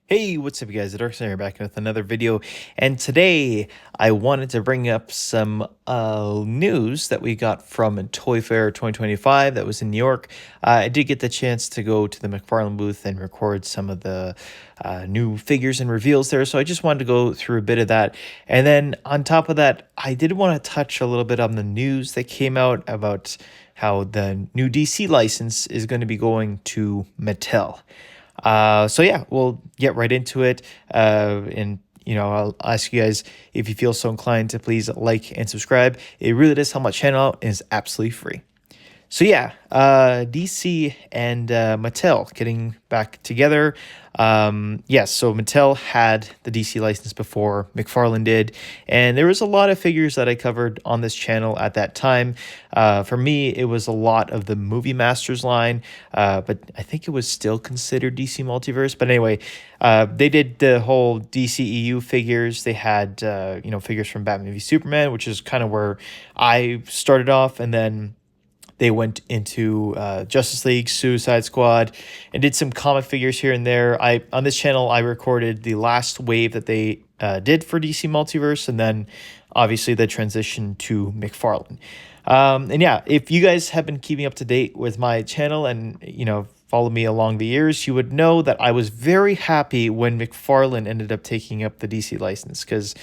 Hey, what's up, you guys? The Dark Side here, back with another video, and today I wanted to bring up some news that we got from Toy Fair 2025 that was in New York. I did get the chance to go to the McFarlane booth and record some of the new figures and reveals there, so I just wanted to go through a bit of that. And then on top of that, I did want to touch a little bit on the news that came out about how the new DC license is going to be going to Mattel. So yeah, we'll get right into it. And I'll ask you guys if you feel so inclined to please like and subscribe. It really does help my channel out and is absolutely free. So yeah, DC and Mattel getting back together. Yes, so Mattel had the DC license before McFarlane did, and there was a lot of figures that I covered on this channel at that time. For me, it was a lot of the Movie Masters line, but I think it was still considered DC Multiverse. But anyway, they did the whole DCEU figures. They had figures from Batman v Superman, which is kind of where I started off, and then they went into Justice League, Suicide Squad, and did some comic figures here and there. On this channel, I recorded the last wave that they did for DC Multiverse, and then obviously the transition to McFarlane. And yeah, if you guys have been keeping up to date with my channel and follow me along the years, you would know that I was very happy when McFarlane ended up taking up the DC license, because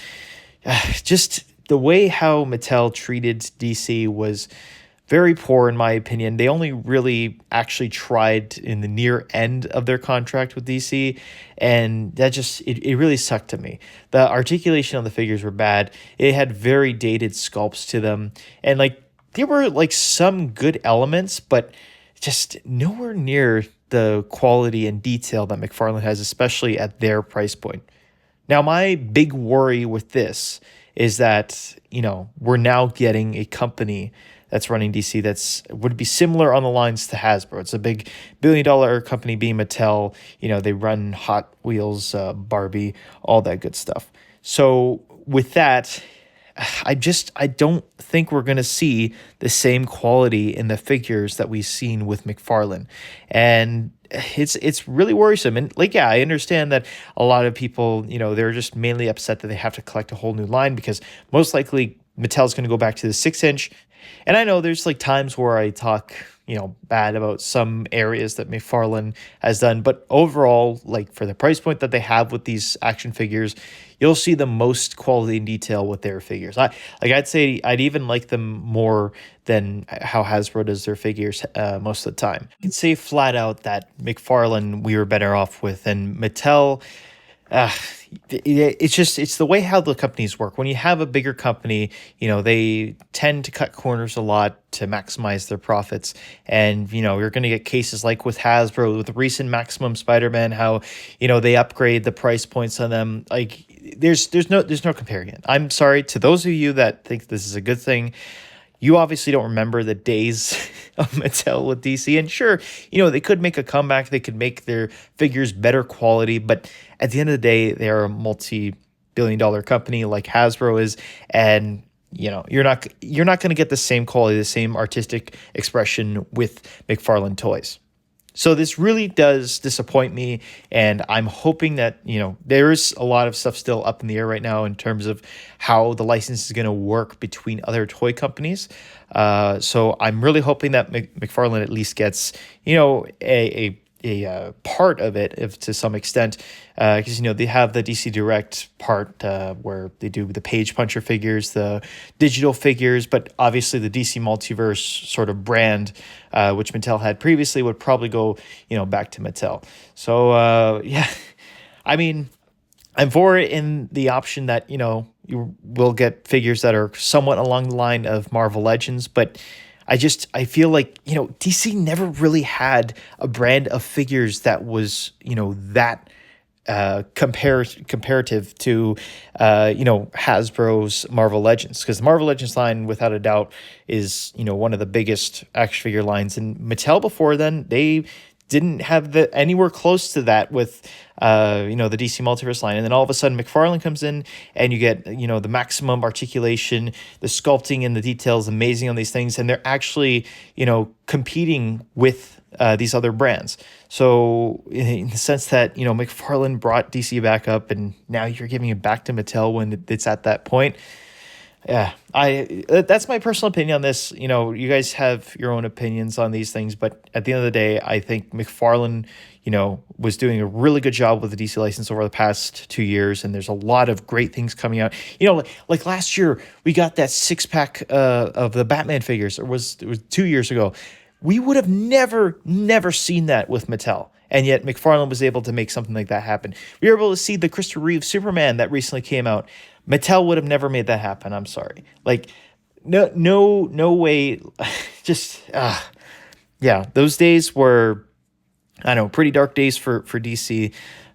just the way how Mattel treated DC was very poor, in my opinion. They only really actually tried in the near end of their contract with DC, and that just, it really sucked to me. The articulation on the figures were bad. It had very dated sculpts to them, and there were some good elements, but just nowhere near the quality and detail that McFarlane has, especially at their price point. Now, my big worry with this is that, we're now getting a company that's running DC would be similar on the lines to Hasbro. It's a big billion-dollar company being Mattel. They run Hot Wheels, Barbie, all that good stuff. So with that, I don't think we're going to see the same quality in the figures that we've seen with McFarlane. And it's really worrisome. And yeah, I understand that a lot of people, they're just mainly upset that they have to collect a whole new line, because most likely Mattel's going to go back to the 6-inch. And I know there's times where I talk, bad about some areas that McFarlane has done, but overall, for the price point that they have with these action figures, you'll see the most quality and detail with their figures. I'd say I'd even like them more than how Hasbro does their figures most of the time. I can say flat out that McFarlane we were better off with, and Mattel, it's the way how the companies work. When you have a bigger company, they tend to cut corners a lot to maximize their profits. And, you're going to get cases like with Hasbro, with the recent Maximum Spider-Man, how, they upgrade the price points on them. There's no comparing it. I'm sorry to those of you that think this is a good thing. You obviously don't remember the days of Mattel with DC. And sure, they could make a comeback. They could make their figures better quality. But at the end of the day, they're a multi-billion-dollar company like Hasbro is. And, you're not going to get the same quality, the same artistic expression with McFarlane Toys. So this really does disappoint me, and I'm hoping that, there is a lot of stuff still up in the air right now in terms of how the license is going to work between other toy companies. So I'm really hoping that McFarlane at least gets, a part of it, if to some extent, because they have the DC Direct part where they do the page puncher figures, the digital figures, but obviously the DC Multiverse sort of brand, which Mattel had previously, would probably go back to Mattel. So yeah, I mean, I'm for it in the option that you will get figures that are somewhat along the line of Marvel Legends, but I feel like, DC never really had a brand of figures that was, that comparative to, Hasbro's Marvel Legends. Because the Marvel Legends line, without a doubt, is, one of the biggest action figure lines. And Mattel before then, they didn't have the anywhere close to that with the DC Multiverse line. And then all of a sudden McFarlane comes in and you get, the maximum articulation, the sculpting and the details amazing on these things. And they're actually, competing with these other brands. So in the sense that, McFarlane brought DC back up and now you're giving it back to Mattel when it's at that point. Yeah, that's my personal opinion on this. You guys have your own opinions on these things, but at the end of the day, I think McFarlane, was doing a really good job with the DC license over the past 2 years, and there's a lot of great things coming out. Like last year, we got that 6-pack of the Batman figures, or it was 2 years ago. We would have never seen that with Mattel. And yet McFarlane was able to make something like that happen. We were able to see the Christopher Reeve Superman that recently came out. Mattel would have never made that happen. I'm sorry. Like, no way. Just, yeah, those days were, I don't know, pretty dark days for DC.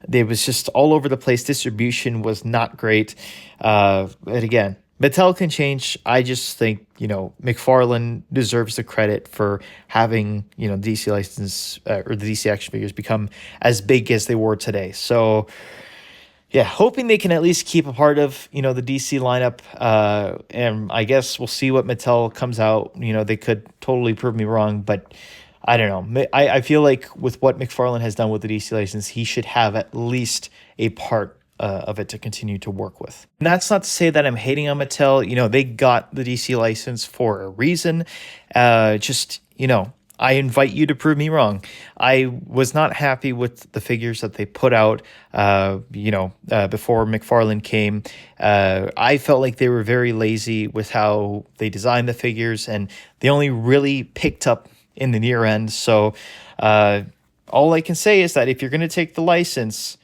They was just all over the place. Distribution was not great. But again, Mattel can change. I just think, McFarlane deserves the credit for having, the DC license or the DC action figures become as big as they were today. So, yeah, hoping they can at least keep a part of, the DC lineup. And I guess we'll see what Mattel comes out. They could totally prove me wrong, but I don't know. I feel like with what McFarlane has done with the DC license, he should have at least a part of it to continue to work with. And that's not to say that I'm hating on Mattel. They got the DC license for a reason. I invite you to prove me wrong. I was not happy with the figures that they put out, before McFarlane came. I felt like they were very lazy with how they designed the figures, and they only really picked up in the near end. So all I can say is that if you're going to take the license,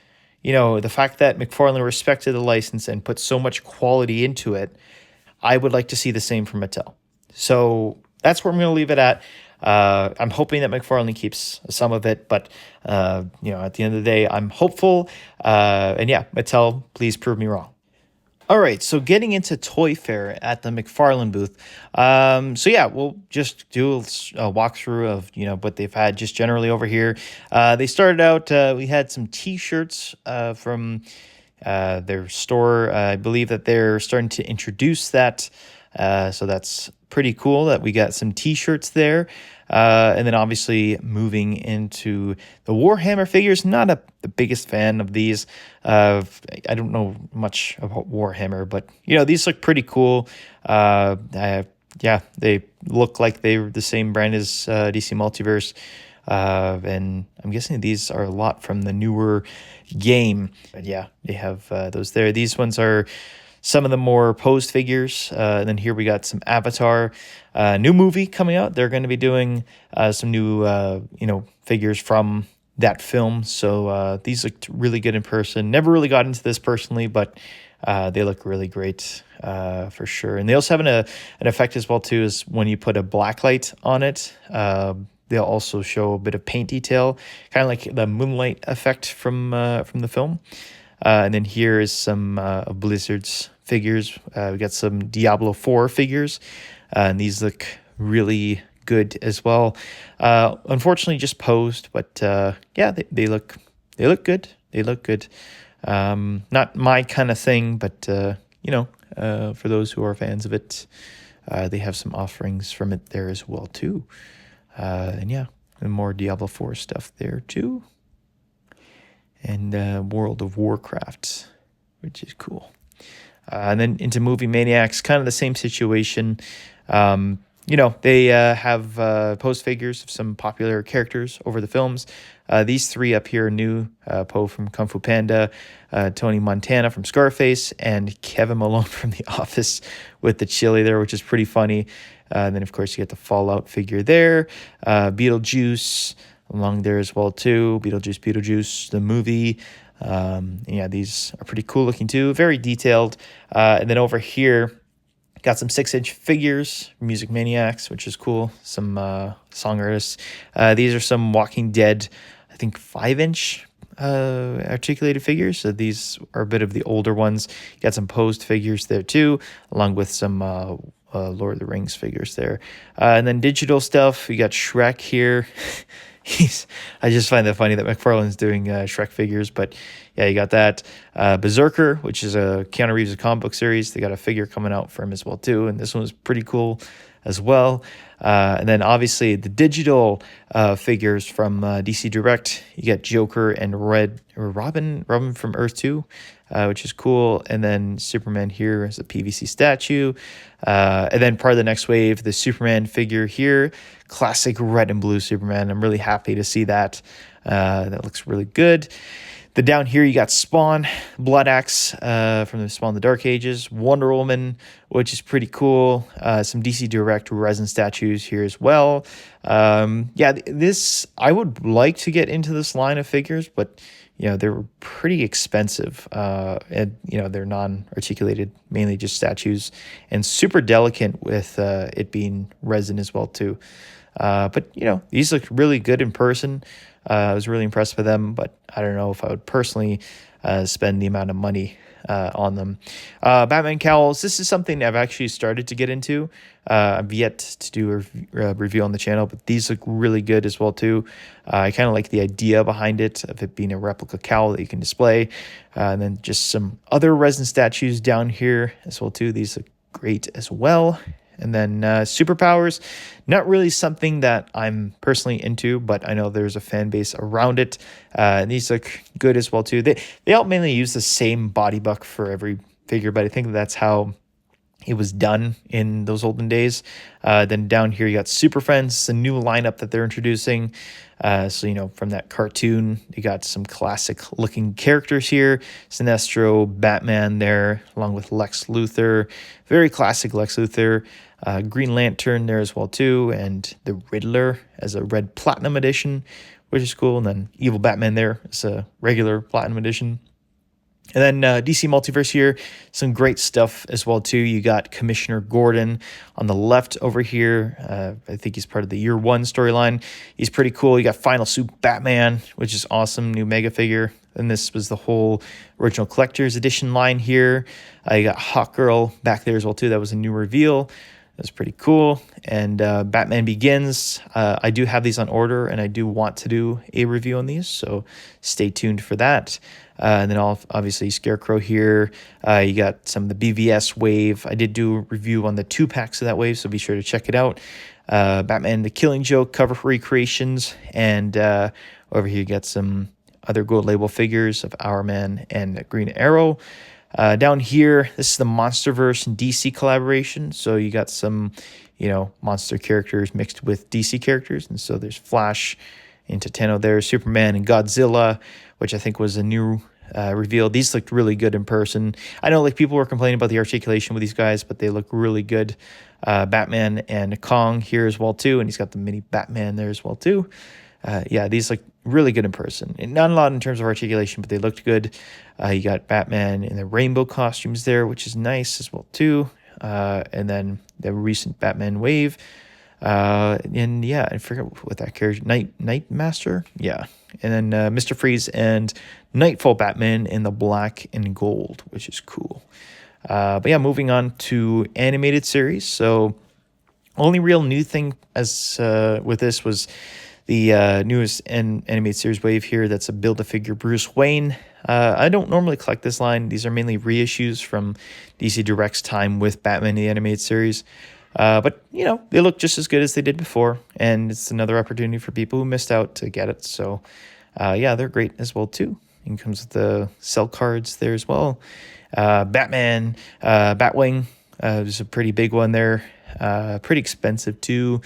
the fact that McFarlane respected the license and put so much quality into it, I would like to see the same from Mattel. So that's where I'm going to leave it at. I'm hoping that McFarlane keeps some of it, but, at the end of the day, I'm hopeful. And yeah, Mattel, please prove me wrong. All right, so getting into Toy Fair at the McFarlane booth. We'll just do a walkthrough of, what they've had just generally over here. They started out, we had some T-shirts from their store. I believe that they're starting to introduce that. So that's pretty cool that we got some T-shirts there. And then obviously moving into the Warhammer figures. Not the biggest fan of these. I don't know much about Warhammer, but these look pretty cool. They look like they're the same brand as DC Multiverse. And I'm guessing these are a lot from the newer game. But yeah, they have those there. These ones are some of the more posed figures. And then here we got some Avatar. New movie coming out. They're going to be doing some new, figures from that film. So these looked really good in person. Never really got into this personally, but they look really great for sure. And they also have an effect as well, too, is when you put a black light on it, they'll also show a bit of paint detail, kind of like the moonlight effect from the film. And then here is some of Blizzard's figures. We got some Diablo 4 figures, and these look really good as well. Unfortunately, just posed, but they look good. They look good. Not my kind of thing, but for those who are fans of it, they have some offerings from it there as well too. And more Diablo 4 stuff there too. And World of Warcraft, which is cool. And then into movie Maniacs, kind of the same situation. They have post figures of some popular characters over the films. These three up here are new. Poe from Kung Fu Panda, Tony Montana from Scarface, and Kevin Malone from The Office with the chili there, which is pretty funny. And then, of course, you get the Fallout figure there. Beetlejuice along there as well, too. Beetlejuice, the movie. These are pretty cool looking, too. Very detailed. And then over here, got some 6-inch figures, Music Maniacs, which is cool. Some song artists. These are some Walking Dead, I think 5-inch articulated figures. So these are a bit of the older ones. You got some posed figures there too, along with some Lord of the Rings figures there. And then digital stuff, you got Shrek here. he's I just find that funny that McFarlane's doing Shrek figures, but yeah, you got that. Berserker, which is a Keanu Reeves comic book series. They got a figure coming out for him as well too, and this one was pretty cool as well. And then obviously the digital figures from DC Direct. You get Joker and Robin from Earth 2, which is cool. And then Superman here is a PVC statue. And then part of the next wave, the Superman figure here, classic red and blue Superman. I'm really happy to see that. That looks really good. Then down here, you got Spawn, Blood Axe from the Spawn the Dark Ages, Wonder Woman, which is pretty cool. Some DC Direct resin statues here as well. Yeah, this, I would like to get into this line of figures, but, you know, they're pretty expensive. And, you know, they're non-articulated, mainly just statues, and super delicate with it being resin as well, too. But, you know, these look really good in person. I was really impressed with them, but I don't know if I would personally spend the amount of money on them. Batman cowls, this is something I've actually started to get into. I've yet to do a review on the channel, but these look really good as well too. I kind of like the idea behind it, of it being a replica cowl that you can display. And then just some other resin statues down here as well too. These look great as well. And then superpowers, not really something that I'm personally into, but I know there's a fan base around it. And these look good as well too. They all mainly use the same body buck for every figure, but I think that's how it was done in those olden days. Then down here, you got Super Friends, a new lineup that they're introducing. So, you know, from that cartoon, you got some classic looking characters here. Sinestro, Batman there, along with Lex Luthor. Very classic Lex Luthor. Green Lantern there as well, too. And the Riddler as a red platinum edition, which is cool. And then Evil Batman there as a regular platinum edition. And then DC Multiverse here, some great stuff as well, too. You got Commissioner Gordon on the left over here. I think he's part of the Year One storyline. He's pretty cool. You got Final Suit Batman, which is awesome, new mega figure. And this was the whole original collector's edition line here. You got Hawkgirl back there as well, too. That was a new reveal. That's pretty cool. And Batman Begins. I do have these on order, and I do want to do a review on these, so stay tuned for that. And then obviously Scarecrow here. You got some of the BVS wave. I did do a review on the 2-packs of that wave, so be sure to check it out. Batman The Killing Joke cover recreations. And over here you got some other gold label figures of Hourman and Green Arrow. Down here, this is the Monsterverse and DC collaboration. So you got some, you know, monster characters mixed with DC characters. And so there's Flash and Titano there, Superman and Godzilla, which I think was a new reveal. These looked really good in person. I know like people were complaining about the articulation with these guys, but they look really good. Batman and Kong here as well too. And he's got the mini Batman there as well too. Yeah, these look really good in person. And not a lot in terms of articulation, but they looked good. You got Batman in the rainbow costumes there, which is nice as well too. And then the recent Batman wave. And yeah, I forget what that character, Nightmaster? Yeah. And then Mr. Freeze and Nightfall Batman in the black and gold, which is cool. But yeah, moving on to animated series. So only real new thing as with this was the newest animated series wave here. That's a Build-A-Figure Bruce Wayne. I don't normally collect this line. These are mainly reissues from DC Direct's time with Batman the Animated Series. But, you know, they look just as good as they did before. And it's another opportunity for people who missed out to get it. So, yeah, they're great as well, too. And comes with the cell cards there as well. Batman, Batwing. There's a pretty big one there. Pretty expensive, too.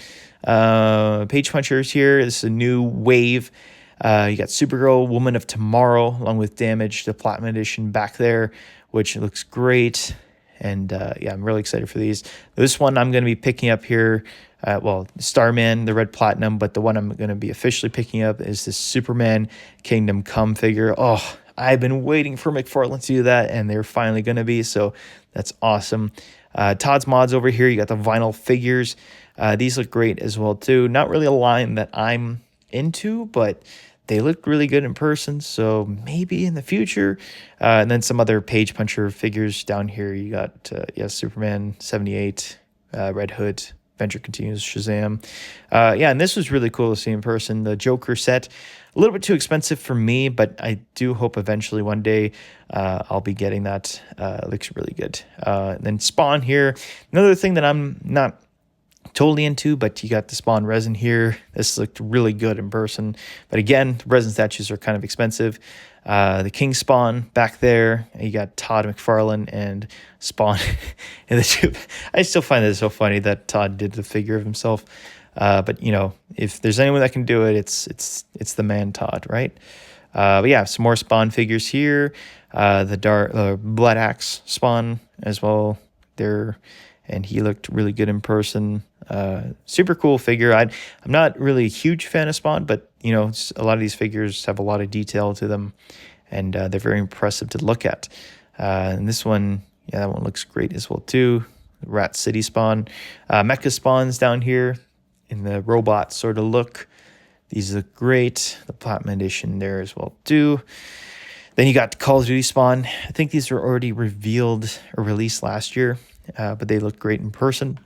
Page punchers here. This is a new wave. You got Supergirl, Woman of Tomorrow, along with Damage, the Platinum Edition back there, which looks great. And yeah, I'm really excited for these. This one I'm going to be picking up here. Well, Starman, the Red Platinum, but the one I'm going to be officially picking up is this Superman Kingdom Come figure. Oh, I've been waiting for McFarlane to do that, and they're finally going to be, so that's awesome. Todd's Mods over here, you got the vinyl figures. These look great as well, too. Not really a line that I'm into, but they look really good in person, so maybe in the future. And then some other page puncher figures down here. You got, yeah, Superman 78, Red Hood, Adventure Continues, Shazam. Yeah, and this was really cool to see in person. The Joker set, a little bit too expensive for me, but I do hope eventually one day I'll be getting that. It looks really good. And then Spawn here, another thing that I'm not totally into, but you got the Spawn resin here. This looked really good in person, but again, the resin statues are kind of expensive. The King Spawn back there, you got Todd McFarlane and Spawn in the tube. I still find it so funny that Todd did the figure of himself, but you know, if there's anyone that can do it, it's the man Todd, right? But yeah, some more Spawn figures here. The Blood Axe Spawn as well there, and he looked really good in person. Super cool figure. I'm not really a huge fan of Spawn, but you know, a lot of these figures have a lot of detail to them, and they're very impressive to look at. And this one, yeah, that one looks great as well too. Rat City Spawn, Mecha Spawns down here in the robot sort of look. These look great. The Platinum Edition there as well too. Then you got Call of Duty Spawn. I think these were already revealed or released last year, but they look great in person.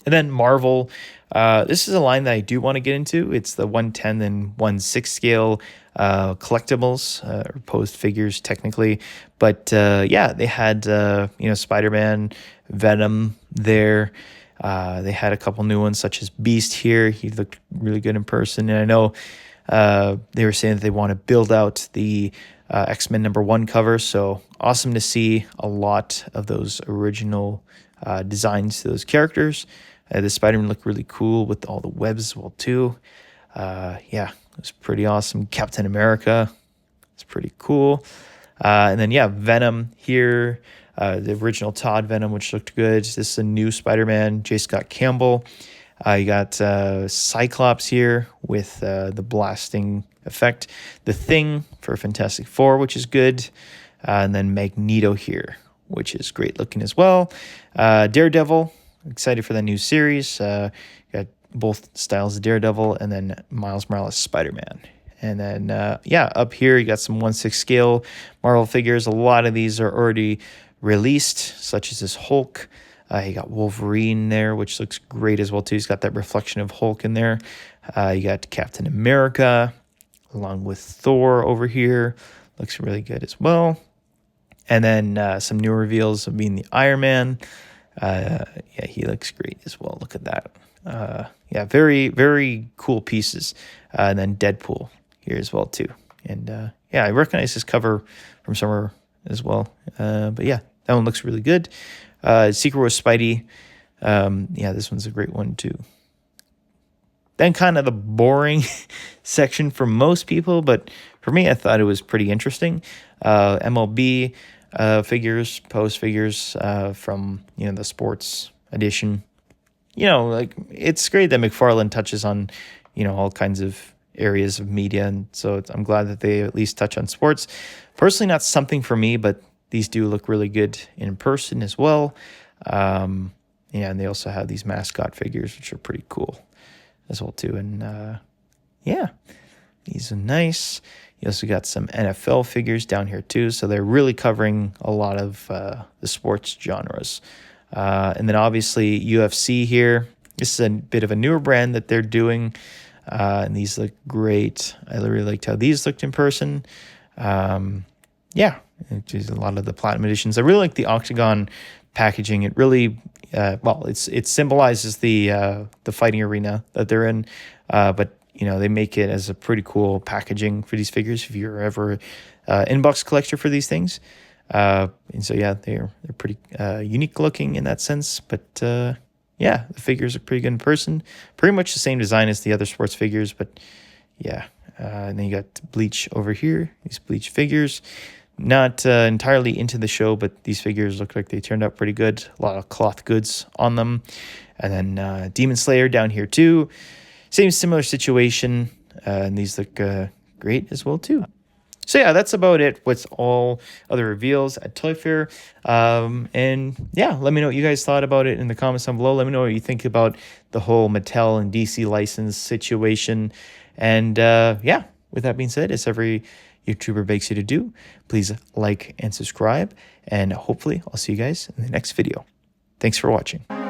And then Marvel, this is a line that I do want to get into. It's the 1/10 and 1/6 scale collectibles, or posed figures technically. But yeah, they had, you know, Spider-Man, Venom there. They had a couple new ones such as Beast here. He looked really good in person. And I know they were saying that they want to build out the X-Men #1 cover. So awesome to see a lot of those original designs to those characters. The Spider-Man looked really cool with all the webs as well too. Yeah, it was pretty awesome. Captain America, it's pretty cool. And then yeah, Venom here, the original Todd Venom, which looked good. This is a new Spider-Man, J. Scott Campbell. You got Cyclops here with the blasting effect. The Thing for Fantastic Four, which is good. And then Magneto here, which is great looking as well. Daredevil, excited for that new series. Got both styles of Daredevil, and then Miles Morales Spider-Man. And then, yeah, up here you got some 1/6 scale Marvel figures. A lot of these are already released, such as this Hulk. You got Wolverine there, which looks great as well, too. He's got that reflection of Hulk in there. You got Captain America, along with Thor over here. Looks really good as well. And then some new reveals of being the Iron Man. Yeah, he looks great as well. Look at that. Yeah, very, very cool pieces. And then Deadpool here as well, too. And yeah, I recognize this cover from somewhere as well. But yeah, that one looks really good. Secret Wars Spidey. Yeah, this one's a great one, too. Then kind of the boring section for most people, but for me, I thought it was pretty interesting. MLB figures, pose figures from, you know, the sports edition. You know, like, it's great that McFarlane touches on, you know, all kinds of areas of media, and so I'm glad that they at least touch on sports. Personally, not something for me, but these do look really good in person as well. Yeah, and they also have these mascot figures, which are pretty cool as well too. And yeah, these are nice. You also got some NFL figures down here too, so they're really covering a lot of the sports genres. And then obviously UFC here. This is a bit of a newer brand that they're doing, and these look great. I really liked how these looked in person. Yeah, just a lot of the platinum editions. I really like the octagon packaging. It really, well, it symbolizes the fighting arena that they're in, but you know, they make it as a pretty cool packaging for these figures if you're ever inbox collector for these things. And so yeah, they're pretty unique looking in that sense. But yeah, the figures are pretty good in person. Pretty much the same design as the other sports figures, but yeah. And then you got Bleach over here. These Bleach figures. Not entirely into the show, but these figures look like they turned out pretty good. A lot of cloth goods on them. And then Demon Slayer down here too. Same similar situation. And these look great as well too. So yeah, that's about it with all other reveals at Toy Fair. And yeah, let me know what you guys thought about it in the comments down below. Let me know what you think about the whole Mattel and DC license situation. And yeah, with that being said, as every YouTuber begs you to do, please like and subscribe. And hopefully I'll see you guys in the next video. Thanks for watching.